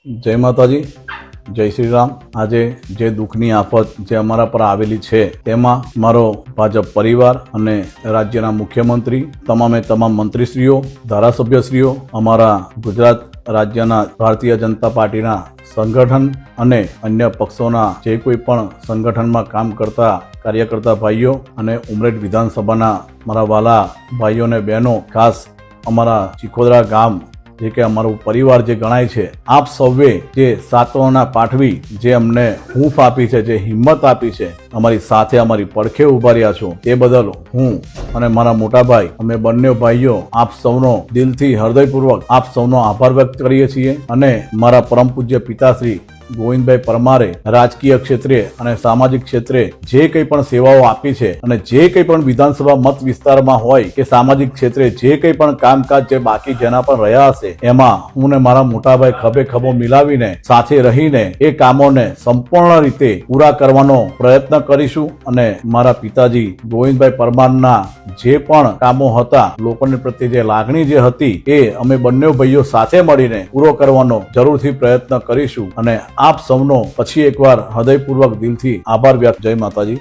જય માતાજી, જય શ્રી રામ। આજે જે દુઃખની આફત જે અમારા પર આવેલી છે તેમાં મારો ભાજપ પરિવાર અને રાજ્યના મુખ્યમંત્રી, તમામ મંત્રીશ્રીઓ, ધારાસભ્યશ્રીઓ, અમારા ગુજરાત રાજ્યના ભારતીય જનતા પાર્ટીના સંગઠન અને અન્ય પક્ષોના જે કોઈ પણ સંગઠનમાં કામ કરતા કાર્યકર્તા ભાઈઓ અને ઉમરેઠ વિધાનસભાના મારા વાલા ભાઈઓ અને બહેનો, ખાસ અમારા ચીખોદરા ગામ જે કે અમારું પરિવાર જે ગણાય છે, આપ સૌએ જે સાંત્વના પાઠવી, જે અમને હૂંફ આપી છે, જે હિંમત આપી છે, અમારી સાથે અમારી પડખે ઉભા રહ્યા છો, તે બદલ હું અને મારા મોટા ભાઈ, અમે બંને ભાઈઓ આપ સૌનો દિલથી હૃદયપૂર્વક આપ સૌનો આભાર વ્યક્ત કરીએ છીએ। અને મારા પરમ પૂજ્ય પિતાશ્રી ગોવિંદભાઈ પરમારે રાજકીય ક્ષેત્રે અને સામાજિક ક્ષેત્રે જે કંઈ પણ સેવાઓ આપી છે અને જે કંઈ પણ વિધાનસભા મત વિસ્તારમાં હોય કે સામાજિક ક્ષેત્રે જે કંઈ પણ કામકાજ જે બાકી જેના પણ રહ્યા હશે, એમાં હું ને મારા મોટાભાઈ ખભે ખભો મિલાવીને સાથે રહીને એ કામોને સંપૂર્ણ રીતે પૂરા કરવાનો પ્રયત્ન કરીશું। અને મારા પિતાજી ગોવિંદભાઈ પરમારના જે પણ કામો હતા, લોકોને પ્રત્યે જે લાગણી જે હતી, એ અમે બંને ભાઈઓ સાથે મળીને પૂરો કરવાનો જરૂરથી પ્રયત્ન કરીશું। અને આપ સૌનો પછી એકવાર હૃદયપૂર્વક દિલથી આભાર વ્યક્ત। જય માતાજી।